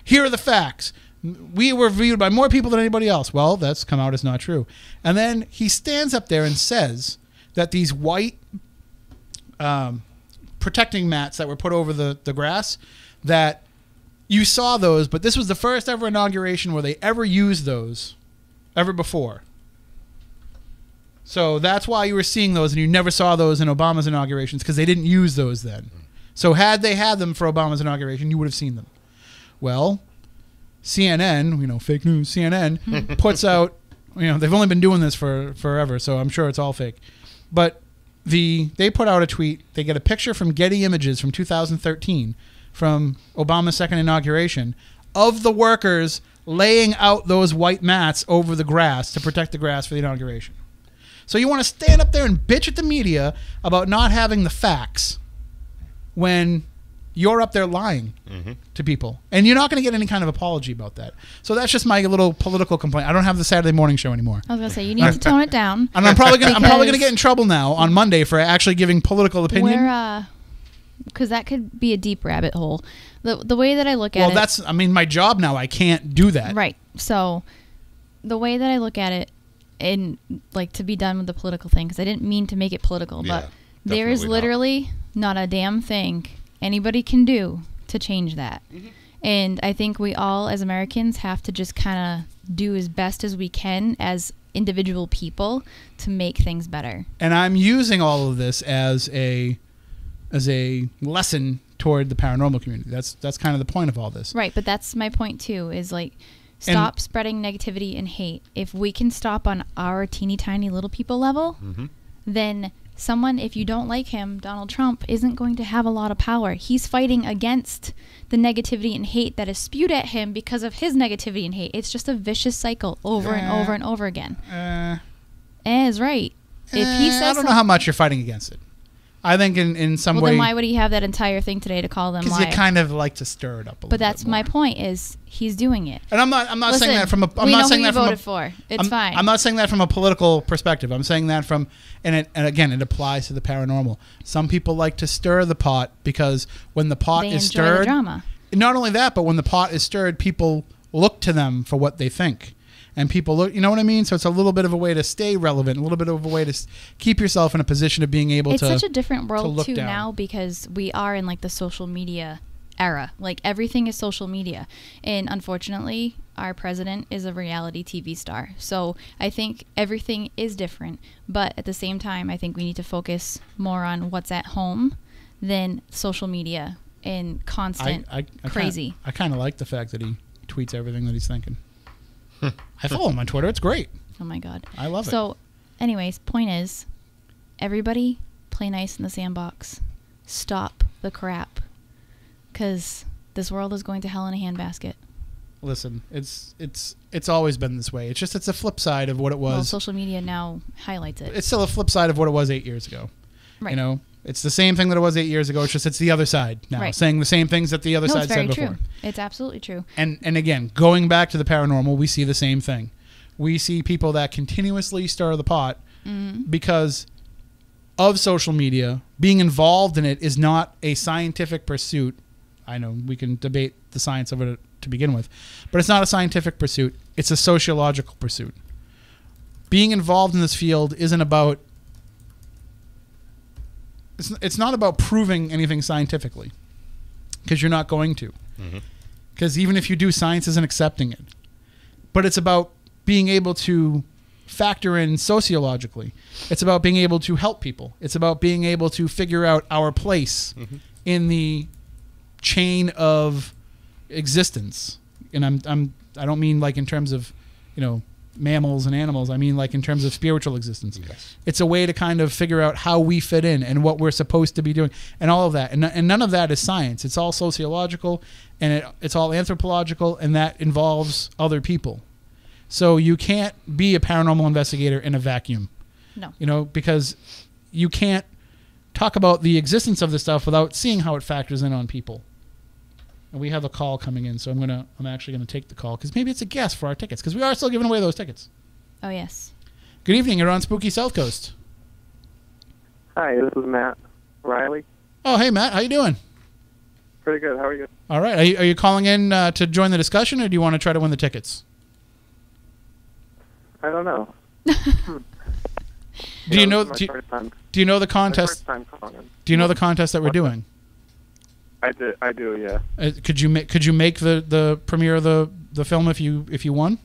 Here are the facts. We were viewed by more people than anybody else. Well, that's come out as not true. And then he stands up there and says that these white protecting mats that were put over the grass, that you saw those, but this was the first ever inauguration where they ever used those ever before. So that's why you were seeing those, and you never saw those in Obama's inaugurations, because they didn't use those then. So had they had them for Obama's inauguration, you would have seen them. Well, CNN, fake news, CNN puts out, they've only been doing this for forever, so I'm sure it's all fake. But they put out a tweet. They get a picture from Getty Images from 2013 from Obama's second inauguration of the workers laying out those white mats over the grass to protect the grass for the inauguration. So you want to stand up there and bitch at the media about not having the facts when you're up there lying to people. And you're not going to get any kind of apology about that. So that's just my little political complaint. I don't have the Saturday morning show anymore. I was going to say, you need to tone it down. And I'm probably going to get in trouble now on Monday for actually giving political opinion. Because that could be a deep rabbit hole. The way that I look at it... Well, that's, my job now. I can't do that. Right. So the way that I look at it, and to be done with the political thing, because I didn't mean to make it political, but there is literally not a damn thing anybody can do to change that. And I think we all, as Americans, have to just kind of do as best as we can as individual people to make things better. And I'm using all of this as a lesson toward the paranormal community. That's kind of the point of all this. Right, but that's my point too, is stop spreading negativity and hate. If we can stop on our teeny tiny little people level, then someone, if you don't like him, Donald Trump, isn't going to have a lot of power. He's fighting against the negativity and hate that is spewed at him because of his negativity and hate. It's just a vicious cycle over and over and over again. Is right. If he says I don't know how much you're fighting against it. I think in some way. Well, then why would he have that entire thing today to call them liars? Because you kind of like to stir it up a little bit. But that's more. My point is he's doing it. And I'm not Listen, saying that from a. I'm we not know saying who you that from voted for. It's fine. I'm not saying that from a political perspective. I'm saying that from and again it applies to the paranormal. Some people like to stir the pot because when the pot They is enjoy stirred, the drama. Not only that, but when the pot is stirred, people look to them for what they think. And people look, you know what I mean? So it's a little bit of a way to stay relevant, a little bit of a way to keep yourself in a position of being able it's to. It's such a different world too down. now because we are in like the social media era. Like everything is social media. And unfortunately, our president is a reality TV star. So I think everything is different. But at the same time, I think we need to focus more on what's at home than social media and constant crazy. I kind of like the fact that he tweets everything that he's thinking. I follow him on Twitter. It's great. Oh, my God. I love it. So, anyways, point is, everybody play nice in the sandbox. Stop the crap. Because this world is going to hell in a handbasket. Listen, it's always been this way. It's a flip side of what it was. Well, social media now highlights it. It's still a flip side of what it was 8 years ago. Right. You know, it's the same thing that it was 8 years ago. It's the other side now, right. saying the same things that the other side it's said very before. true. It's absolutely true. And again, going back to the paranormal, we see the same thing. We see people that continuously stir the pot because of social media. Being involved in it is not a scientific pursuit. I know we can debate the science of it to begin with, but it's not a scientific pursuit. It's a sociological pursuit. Being involved in this field isn't about. It's not about proving anything scientifically, because you're not going to. Because even if you do, science isn't accepting it. But it's about being able to factor in sociologically. It's about being able to help people. It's about being able to figure out our place in the chain of existence. And I don't mean like in terms of, mammals and animals. I mean like in terms of spiritual existence. Yes. It's a way to kind of figure out how we fit in and what we're supposed to be doing and all of that. And none of that is science. It's all sociological and it's all anthropological, and that involves other people. So you can't be a paranormal investigator in a vacuum. No. Because you can't talk about the existence of this stuff without seeing how it factors in on people. And we have a call coming in, so I'm actually gonna take the call because maybe it's a guess for our tickets because we are still giving away those tickets. Oh yes. Good evening. You're on Spooky South Coast. Hi, this is Matt Riley. Oh, hey Matt, how you doing? Pretty good. How are you? All right. Are you calling in to join the discussion, or do you want to try to win the tickets? I don't know. Do you know the contest? Do you know the contest that we're doing? I do, yeah. Could you make the premiere of the film if you won?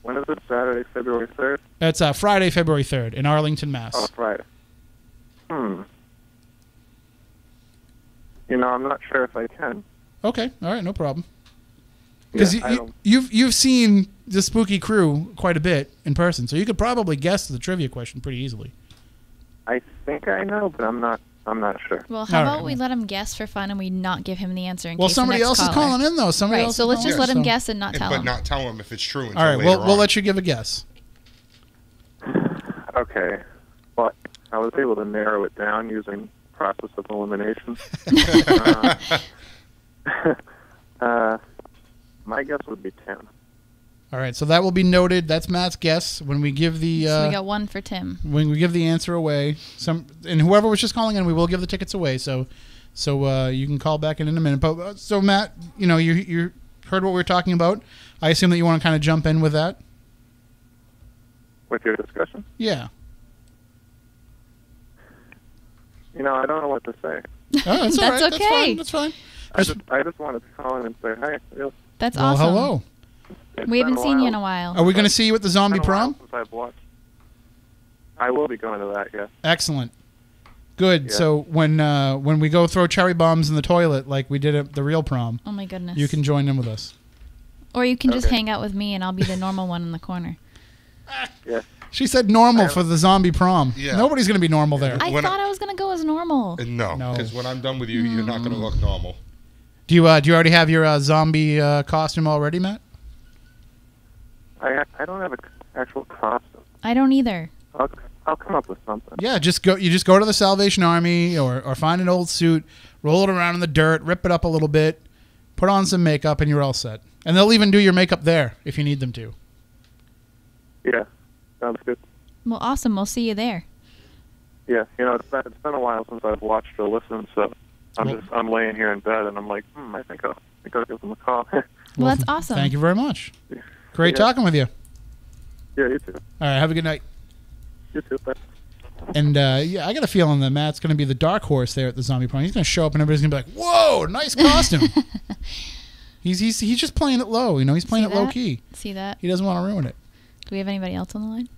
When is it? Saturday, February 3rd? It's Friday, February 3rd in Arlington, Mass. Oh, Friday. I'm not sure if I can. Okay, all right, no problem. Because Yeah, you've seen the Spooky Crew quite a bit in person, so you could probably guess the trivia question pretty easily. I think I know, but I'm not sure. Well, how about we let him guess for fun and we not give him the answer in case somebody the next else is calling in though. Somebody else. So let's just let him so. guess and not tell him. But not tell him if it's true until all right, later we'll let you give a guess. Okay. Well, I was able to narrow it down using process of elimination. My guess would be 10. All right, so that will be noted. That's Matt's guess when we give the. So we got one for Tim. When we give the answer away, and whoever was just calling in, we will give the tickets away. So you can call back in a minute. But so Matt, you heard what we were talking about. I assume that you want to kind of jump in with that. With your discussion? Yeah. I don't know what to say. Oh, that's all right. okay. That's fine. I just wanted to call in and say hi. That's well, awesome. Hello. We haven't seen you in a while. Are we going to see you at the zombie prom? Since I've watched. I will be going to that, yes. Excellent. Good. Yeah. So when we go throw cherry bombs in the toilet like we did at the real prom, oh my goodness, you can join in with us. Or you can just hang out with me and I'll be the normal one in the corner. Yeah. She said normal for the zombie prom. Yeah. Nobody's going to be normal there. I thought I was going to go as normal. No, because when I'm done with you, you're not going to look normal. Do you already have your zombie costume already, Matt? I don't have an actual costume. I don't either. I'll come up with something. Yeah, just go. You just go to the Salvation Army or find an old suit, roll it around in the dirt, rip it up a little bit, put on some makeup, and you're all set. And they'll even do your makeup there if you need them to. Yeah, sounds good. Well, awesome. We'll see you there. Yeah, it's been a while since I've watched or listened, so I'm laying here in bed and I'm like, I think I'll give them a call. Well, that's awesome. Thank you very much. Great talking with you. Yeah, you too. All right, have a good night. You too. Bye. And yeah, I got a feeling that Matt's going to be the dark horse there at the zombie party. He's going to show up and everybody's going to be like, "Whoa, nice costume." He's just playing it low. He's playing it low key. See that? He doesn't want to ruin it. Do we have anybody else on the line?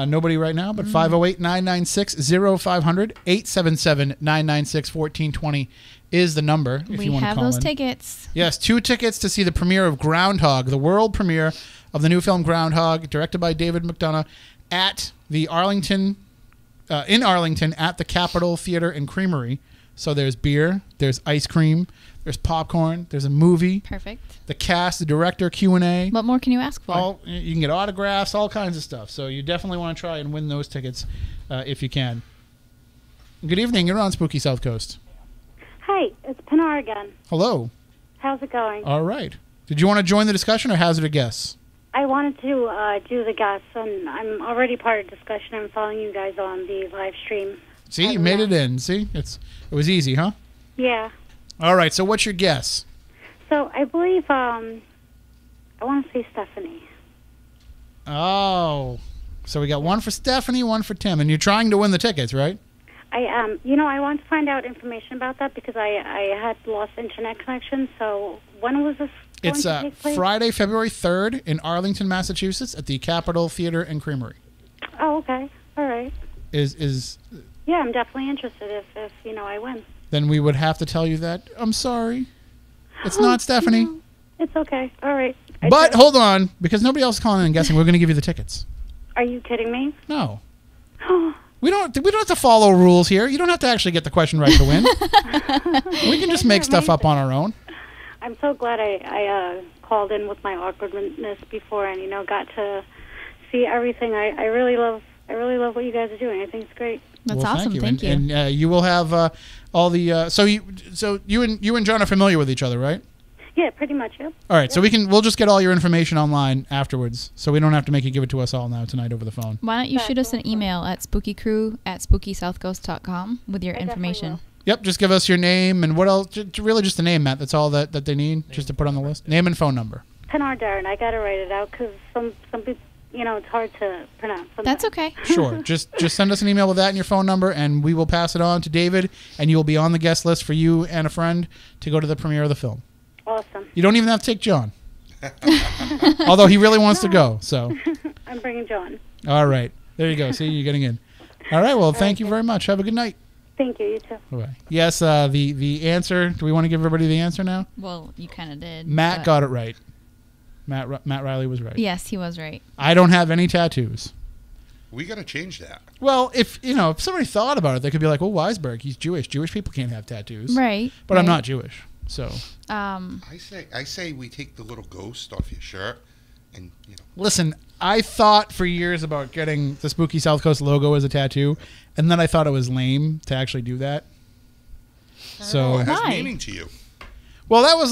Nobody right now, but 508-996-0500, 877-996-1420 is the number if you want to call in. We have those tickets. Yes, 2 tickets to see the premiere of Groundhog, the world premiere of the new film Groundhog, directed by David McDonough, at the in Arlington at the Capitol Theater and Creamery. So there's beer, there's ice cream, there's popcorn, there's a movie. Perfect. The cast, the director, Q&A. What more can you ask for? You can get autographs, all kinds of stuff. So you definitely want to try and win those tickets if you can. Good evening. You're on Spooky South Coast. Hi, it's Pinar again. Hello. How's it going? All right. Did you want to join the discussion or hazard a guess? I wanted to do the guess, and I'm already part of the discussion. I'm following you guys on the live stream. See, you made it in. See, it was easy, huh? Yeah. All right. So what's your guess? So I believe I want to say Stephanie. Oh, so we got one for Stephanie, one for Tim, and you're trying to win the tickets, right? I am. I want to find out information about that because I had lost internet connection. So when was this? It's Friday, February 3rd in Arlington, Massachusetts, at the Capitol Theater and Creamery. Oh, okay. All right. Yeah, I'm definitely interested if I win. Then we would have to tell you that. I'm sorry. It's not Stephanie. No, it's okay. All right. But hold on, because nobody else is calling in and guessing. We're going to give you the tickets. Are you kidding me? No. We don't have to follow rules here. You don't have to actually get the question right to win. We can just make stuff up on our own. I'm so glad I called in with my awkwardness before and got to see everything. I really love what you guys are doing. I think it's great. That's awesome. Thank you. And you will have all the so you and John are familiar with each other, right? Yeah, pretty much. Yep. All right, so we'll just get all your information online afterwards, so we don't have to make you give it to us all now tonight over the phone. Why don't you shoot us an email at spookycrew@spookysouthcoast.com with your information. Yep, just give us your name and what else. Really, just the name, Matt. That's all that they need, just to put on the list. Name and phone number. Pinar Darren. I got to write it out because some people, it's hard to pronounce. Sometimes. That's okay. Sure. Just send us an email with that and your phone number, and we will pass it on to David, and you will be on the guest list for you and a friend to go to the premiere of the film. Awesome. You don't even have to take John. Although he really wants to go, so. I'm bringing John. All right. There you go. See, you're getting in. All right. Well, thank you very much. Have a good night. Thank you. You too. Bye-bye. Yes, the answer. Do we want to give everybody the answer now? Well, you kind of did. Matt got it right. Matt Riley was right. Yes, he was right. I don't have any tattoos. We got to change that. Well, if somebody thought about it, they could be like, "Well, Weisberg, he's Jewish. Jewish people can't have tattoos." Right. But I'm not Jewish, so. I say we take the little ghost off your shirt, and Listen, I thought for years about getting the Spooky South Coast logo as a tattoo, and then I thought it was lame to actually do that. So it has meaning to you. Well, that was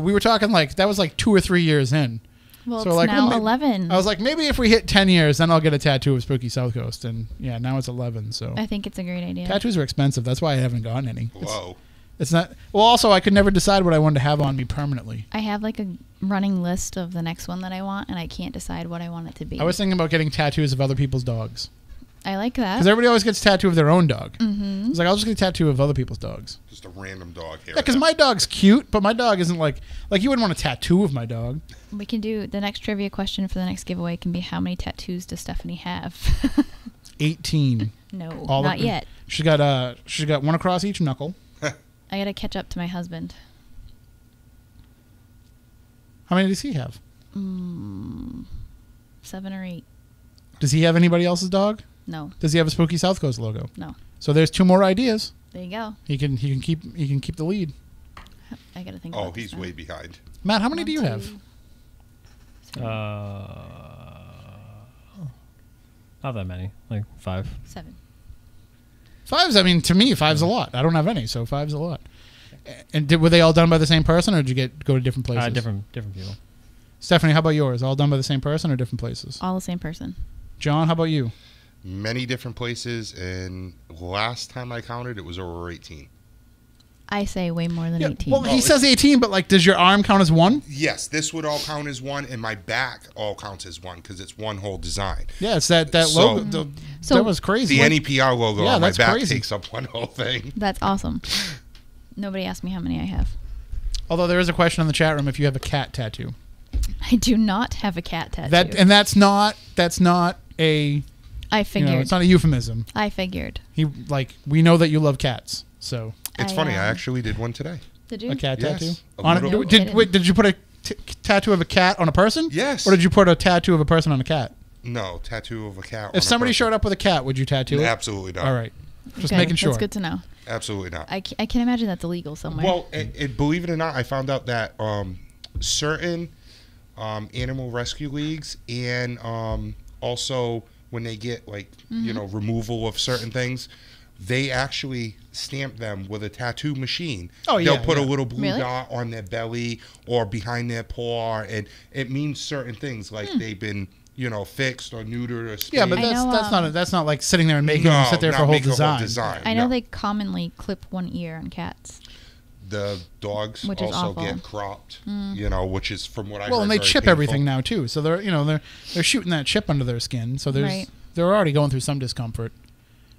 we were talking that was 2 or 3 years in. Well, so it's now 11. I was like, maybe if we hit 10 years, then I'll get a tattoo of Spooky South Coast. And yeah, now it's 11. So I think it's a great idea. Tattoos are expensive. That's why I haven't gotten any. Whoa. It's not. Well, also, I could never decide what I wanted to have on me permanently. I have a running list of the next one that I want, and I can't decide what I want it to be. I was thinking about getting tattoos of other people's dogs. I like that. Because everybody always gets a tattoo of their own dog. Mm-hmm. It's I'll just get a tattoo of other people's dogs. Just a random dog here. Yeah, because my dog's cute, but my dog isn't like you wouldn't want a tattoo of my dog. We can do the next trivia question for the next giveaway can be how many tattoos does Stephanie have? 18. No, not yet. She's got one across each knuckle. I gotta catch up to my husband. How many does he have? 7 or 8. Does he have anybody else's dog? No. Does he have a Spooky South Coast logo? No. So there's 2 more ideas. There you go. He can keep the lead. I gotta think. Oh, he's way behind. Matt, how many do you have? Not that many, like 5. 7. 5's, I mean, to me, 5's a lot. I don't have any, so 5's a lot. And were they all done by the same person, or did you go to different places? Different people. Stephanie, how about yours? All done by the same person or different places? All the same person. John, how about you? Many different places, and last time I counted, it was over 18. I say way more than 18. Well, he says 18, but like, does your arm count as one? Yes, this would all count as one, and my back all counts as one because it's one whole design. Yeah, it's that logo. That was crazy. The NEPR logo on my back crazy. takes up one whole thing. That's awesome. Nobody asked me how many I have. Although there is a question in the chat room if you have a cat tattoo. I do not have a cat tattoo. That's not a. I figured. It's not a euphemism. I figured. We know that you love cats, so. It's funny. I actually did one today. Did you? A cat tattoo? Did you put a tattoo of a cat on a person? Yes. Or did you put a tattoo of a person on a cat? No, tattoo of a cat. If somebody showed up with a cat, would you tattoo it? Absolutely not. All right. Just making sure. That's good to know. Absolutely not. I can imagine that's illegal somewhere. Well, believe it or not, I found out that certain animal rescue leagues and also when they get removal of certain things, they actually stamp them with a tattoo machine. Oh, yeah. They'll put a little blue Really? dot on their belly or behind their paw, and it means certain things like they've been, fixed or neutered or spayed. Yeah, but that's not like sitting there and making them sit there for a whole design. I know they commonly clip one ear on cats. The dogs Which is also awful. get cropped, which is from what I heard. Well, and they very chip painful. everything now too, so they're shooting that chip under their skin, so Right. they're already going through some discomfort.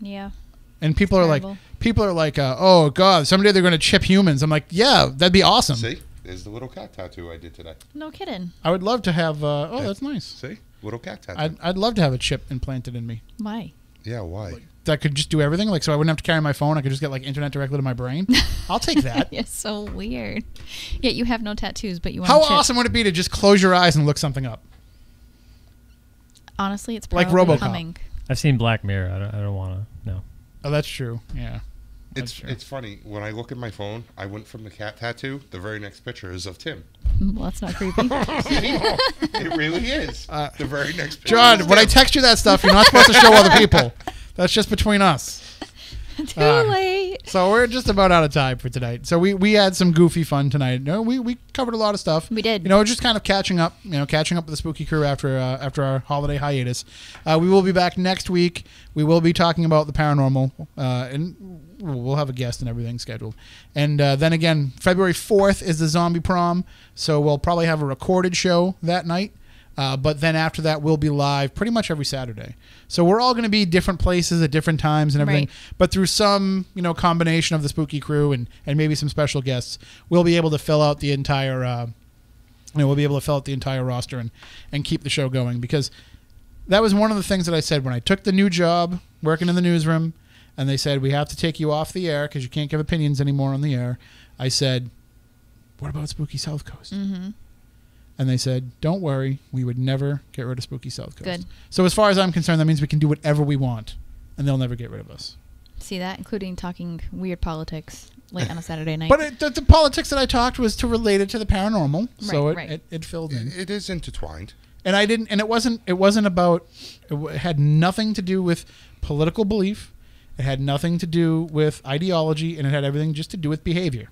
Yeah. And people are like, oh God, someday they're going to chip humans. I'm like, yeah, that'd be awesome. See, there's the little cat tattoo I did today. No kidding. I would love to have. That's nice. See, little cat tattoo. I'd love to have a chip implanted in me. Why? Yeah, why? That could just do everything, so I wouldn't have to carry my phone. I could just get internet directly to my brain. I'll take that. It's so weird. Yet you have no tattoos, but you want How a chip. awesome would it be to just close your eyes and look something up? Honestly, it's Like probably RoboCop. coming. I've seen Black Mirror. I don't want to. No. Oh, that's true. Yeah. It's funny. When I look at my phone, I went from the cat tattoo. The very next picture is of Tim. Well, that's not creepy. It really is. The very next picture. John, is when I Tim. text you that stuff, you're not supposed to show other people. That's just between us. Too late. So we're just about out of time for tonight. So we had some goofy fun tonight. No, we covered a lot of stuff. We did. Just kind of catching up. Catching up with the Spooky Crew after our holiday hiatus. We will be back next week. We will be talking about the paranormal, and we'll have a guest and everything scheduled. And then again, February 4th is the zombie prom. So we'll probably have a recorded show that night. But then after that, we'll be live pretty much every Saturday. So we're all going to be different places at different times and everything. Right. But through some, combination of the Spooky Crew and maybe some special guests, we'll be able to fill out the entire, roster and keep the show going. Because that was one of the things that I said when I took the new job working in the newsroom, and they said we have to take you off the air because you can't give opinions anymore on the air. I said, what about Spooky South Coast? Mm-hmm. And they said, don't worry, we would never get rid of Spooky South Coast. Good. So as far as I'm concerned, that means we can do whatever we want, and they'll never get rid of us. See that? Including talking weird politics late on a Saturday night. But the politics that I talked was to relate it to the paranormal, so Right. it filled in. It is intertwined. And I didn't, and it wasn't about, it had nothing to do with political belief, it had nothing to do with ideology, and it had everything just to do with behavior.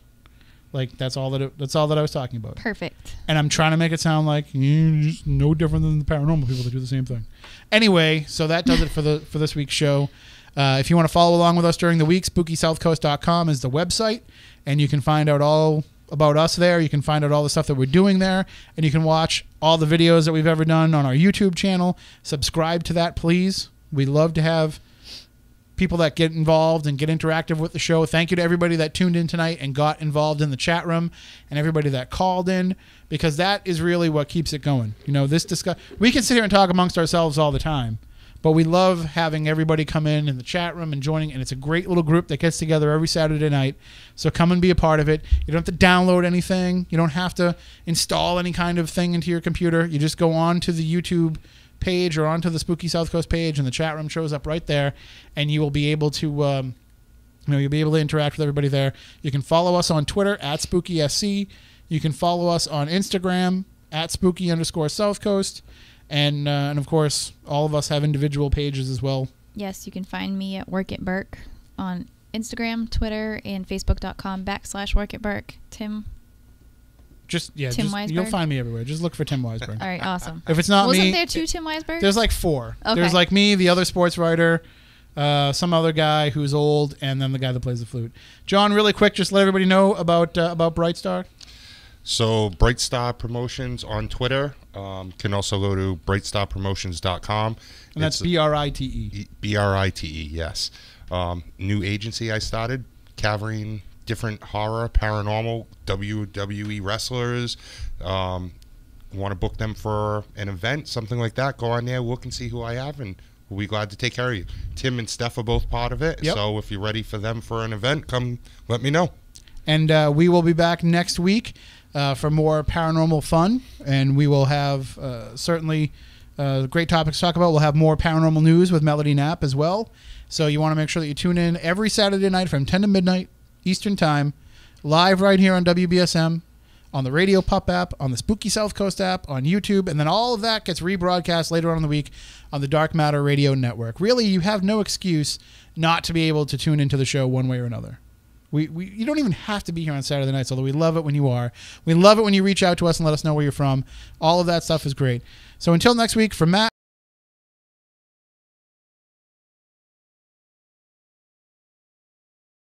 That's all that I was talking about. Perfect. And I'm trying to make it sound like just no different than the paranormal people that do the same thing. Anyway, so that does it for this week's show. If you want to follow along with us during the week, SpookySouthCoast.com is the website, and you can find out all about us there. You can find out all the stuff that we're doing there, and you can watch all the videos that we've ever done on our YouTube channel. Subscribe to that, please. We love to have people that get involved and get interactive with the show. Thank you to everybody that tuned in tonight and got involved in the chat room, and everybody that called in, because that is really what keeps it going. We can sit here and talk amongst ourselves all the time, but we love having everybody come in the chat room and joining, and it's a great little group that gets together every Saturday night. So come and be a part of it. You don't have to download anything. You don't have to install any kind of thing into your computer. You just go on to the YouTube page or onto the Spooky South Coast page, and the chat room shows up right there, and you will be able to you'll be able to interact with everybody there. You can follow us on Twitter @SpookySC. You can follow us on Instagram @Spooky_South Coast, And of course, all of us have individual pages as well. Yes, you can find me at Work at Burke on Instagram, Twitter, and Facebook.com/Work at Burke. Tim Weisberg? You'll find me everywhere. Just look for Tim Weisberg. All right, awesome. If it's not Wasn't me, there two Tim Weisbergs? There's like 4. Okay. There's like me, the other sports writer, some other guy who's old, and then the guy that plays the flute. John, really quick, just let everybody know about Bright Star. So Bright Star Promotions on Twitter. Can also go to brightstarpromotions.com. And that's BRITE. BRITE, yes. New agency I started, covering different horror, paranormal, WWE wrestlers. Want to book them for an event, something like that, go on there, look and see who I have, and we'll be glad to take care of you. Tim and Steph are both part of it, so if you're ready for them for an event, come let me know. And we will be back next week for more paranormal fun, and we will have certainly great topics to talk about. We'll have more paranormal news with Melody Knapp as well. So you want to make sure that you tune in every Saturday night from 10 to midnight Eastern Time, live right here on WBSM, on the Radio Pup app, on the Spooky South Coast app, on YouTube, and then all of that gets rebroadcast later on in the week on the Dark Matter Radio Network. Really, you have no excuse not to be able to tune into the show one way or another. You don't even have to be here on Saturday nights, although we love it when you are. We love it when you reach out to us and let us know where you're from. All of that stuff is great. So until next week, for Matt,